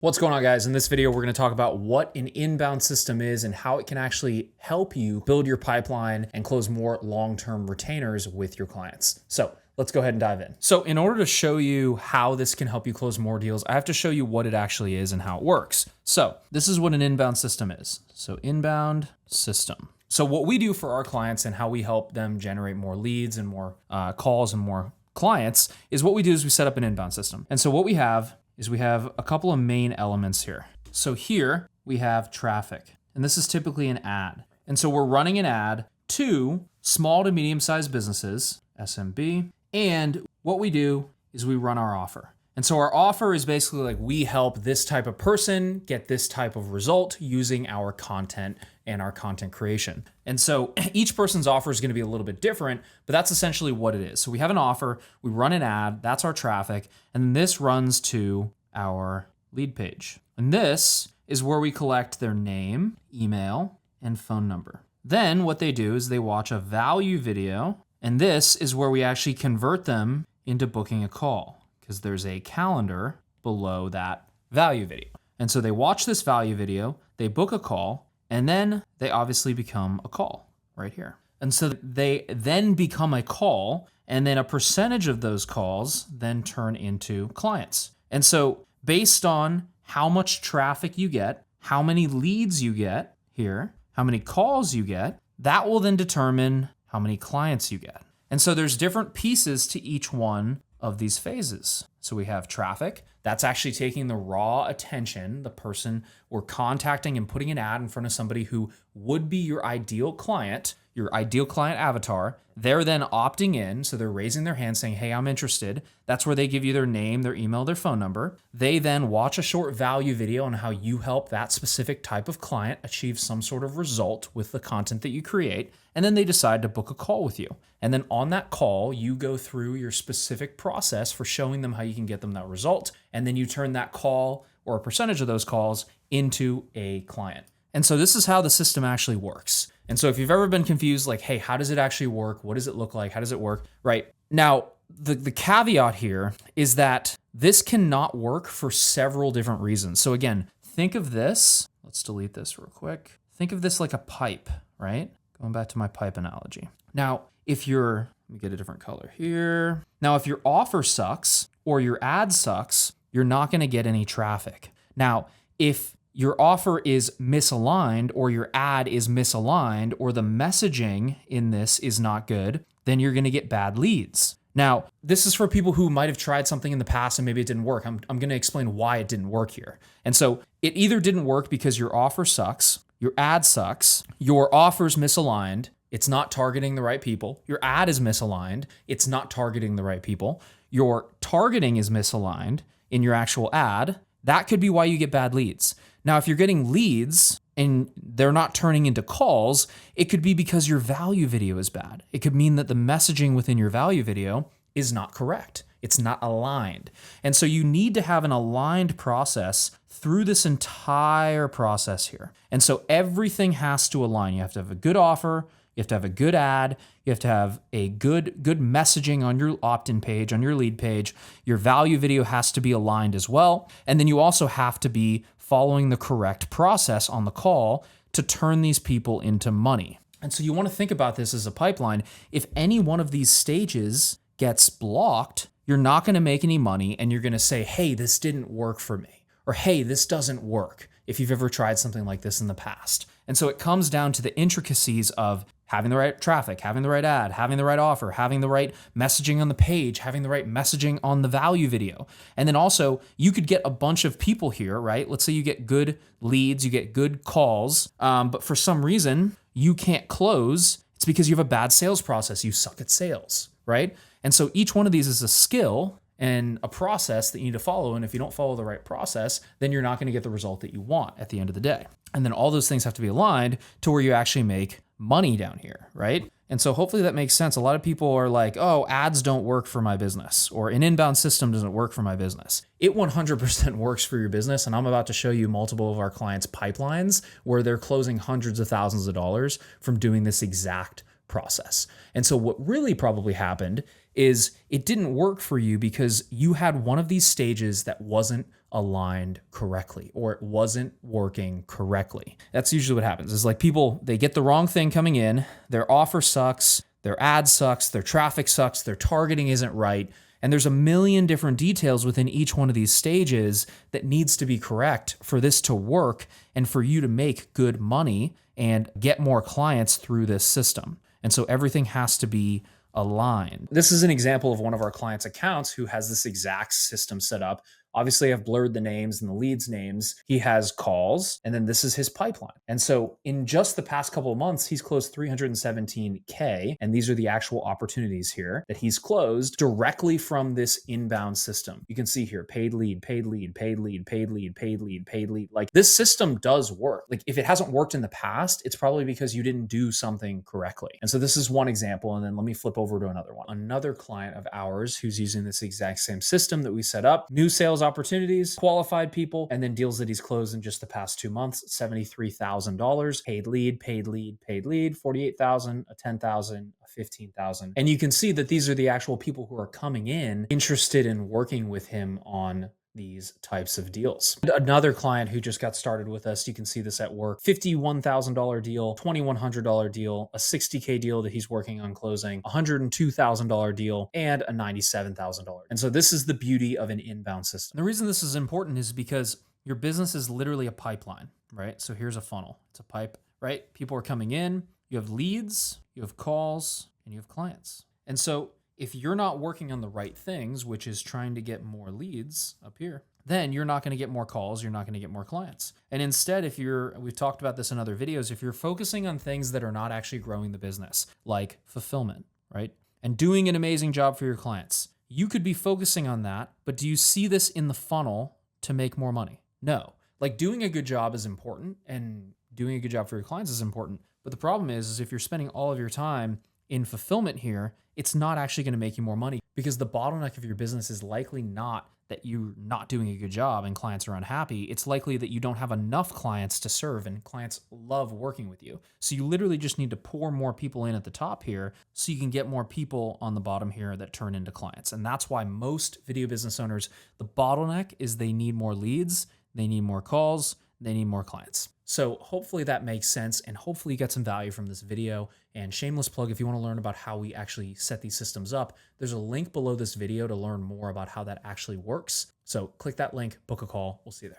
What's going on, guys? In this video, we're going to talk about what an inbound system is and how it can actually help you build your pipeline and close more long-term retainers with your clients. So let's go ahead and dive in. So in order to show you how this can help you close more deals, I have to show you what it actually is and how it works. So this is what an inbound system is. So inbound system. So what we do for our clients and how we help them generate more leads and more calls and more clients is what we do is we set up an inbound system. And so what we have is we have a couple of main elements here. So here we have traffic, and this is typically an ad. And so we're running an ad to small to medium-sized businesses, SMB, and what we do is we run our offer. And so our offer is basically like we help this type of person get this type of result using our content and our content creation. And so each person's offer is going to be a little bit different, but that's essentially what it is. So we have an offer, we run an ad, that's our traffic, and this runs to our lead page. And this is where we collect their name, email, and phone number. Then what they do is they watch a value video, and this is where we actually convert them into booking a call, because there's a calendar below that value video. And so they watch this value video, they book a call, and then they obviously become a call right here. And so they then become a call, and then a percentage of those calls then turn into clients. And so based on how much traffic you get, how many leads you get here, how many calls you get, that will then determine how many clients you get. And so there's different pieces to each one of these phases. So we have traffic. That's actually taking the raw attention, the person we're contacting and putting an ad in front of somebody who would be your ideal client avatar. They're then opting in. So they're raising their hand saying, hey, I'm interested. That's where they give you their name, their email, their phone number. They then watch a short value video on how you help that specific type of client achieve some sort of result with the content that you create. And then they decide to book a call with you. And then on that call, you go through your specific process for showing them how you can get them that result. And then you turn that call or a percentage of those calls into a client. And so this is how the system actually works. And so if you've ever been confused, like, hey, how does it actually work? What does it look like? How does it work? Right. Now, the caveat here is that this cannot work for several different reasons. So again, think of this. Let's delete this real quick. Think of this like a pipe, right? Going back to my pipe analogy. Now, let me get a different color here. Now, if your offer sucks or your ad sucks, you're not going to get any traffic. Now, if your offer is misaligned or your ad is misaligned or the messaging in this is not good, then you're going to get bad leads. Now, this is for people who might have tried something in the past and maybe it didn't work. I'm going to explain why it didn't work here. And so it either didn't work because your offer sucks, your ad sucks, your offer's misaligned, it's not targeting the right people, your ad is misaligned, it's not targeting the right people, your targeting is misaligned in your actual ad. That could be why you get bad leads. Now, if you're getting leads and they're not turning into calls, it could be because your value video is bad. It could mean that the messaging within your value video is not correct. It's not aligned. And so you need to have an aligned process through this entire process here. And so everything has to align. You have to have a good offer. You have to have a good ad. You have to have a good messaging on your opt-in page, on your lead page. Your value video has to be aligned as well. And then you also have to be following the correct process on the call to turn these people into money. And so you want to think about this as a pipeline. If any one of these stages gets blocked, you're not going to make any money and you're going to say, hey, this didn't work for me, or hey, this doesn't work, if you've ever tried something like this in the past. And so it comes down to the intricacies of having the right traffic, having the right ad, having the right offer, having the right messaging on the page, having the right messaging on the value video. And then also you could get a bunch of people here, right? Let's say you get good leads, you get good calls, but for some reason you can't close. It's because you have a bad sales process. You suck at sales, right? And so each one of these is a skill and a process that you need to follow. And if you don't follow the right process, then you're not going to get the result that you want at the end of the day. And then all those things have to be aligned to where you actually make money down here, right? And so hopefully that makes sense. A lot of people are like, oh, ads don't work for my business, or an inbound system doesn't work for my business. It 100% works for your business. And I'm about to show you multiple of our clients' pipelines where they're closing hundreds of thousands of dollars from doing this exact process. And so what really probably happened is it didn't work for you because you had one of these stages that wasn't aligned correctly, or it wasn't working correctly. That's usually what happens. Is like people, they get the wrong thing coming in, their offer sucks, their ad sucks, their traffic sucks, their targeting isn't right. And there's a million different details within each one of these stages that needs to be correct for this to work and for you to make good money and get more clients through this system. And so everything has to be aligned. This is an example of one of our clients' accounts who has this exact system set up. Obviously, I've blurred the names and the leads names. He has calls, and then this is his pipeline. And so in just the past couple of months, he's closed 317K. And these are the actual opportunities here that he's closed directly from this inbound system. You can see here, paid lead, paid lead, paid lead, paid lead, paid lead, paid lead. Like this system does work. Like if it hasn't worked in the past, it's probably because you didn't do something correctly. And so this is one example. And then let me flip over to another one. Another client of ours who's using this exact same system that we set up, new sales opportunities, qualified people, and then deals that he's closed in just the past 2 months, $73,000, paid lead, paid lead, paid lead, 48,000, a 10,000, a 15,000. And you can see that these are the actual people who are coming in interested in working with him on these types of deals. Another client who just got started with us, you can see this at work, $51,000 deal, $2,100 deal, a $60K deal that he's working on closing, $102,000 deal, and a $97,000. And so this is the beauty of an inbound system. The reason this is important is because your business is literally a pipeline, right? So here's a funnel. It's a pipe, right? People are coming in, you have leads, you have calls, and you have clients. And so if you're not working on the right things, which is trying to get more leads up here, then you're not going to get more calls. You're not going to get more clients. And instead, we've talked about this in other videos, if you're focusing on things that are not actually growing the business, like fulfillment, right? And doing an amazing job for your clients, you could be focusing on that, but do you see this in the funnel to make more money? No. Like doing a good job is important and doing a good job for your clients is important. But the problem is if you're spending all of your time in fulfillment here, it's not actually going to make you more money because the bottleneck of your business is likely not that you're not doing a good job and clients are unhappy. It's likely that you don't have enough clients to serve and clients love working with you. So you literally just need to pour more people in at the top here so you can get more people on the bottom here that turn into clients. And that's why most video business owners, the bottleneck is they need more leads, they need more calls, they need more clients. So hopefully that makes sense and hopefully you get some value from this video. And shameless plug, if you want to learn about how we actually set these systems up, there's a link below this video to learn more about how that actually works. So click that link, book a call. We'll see you there.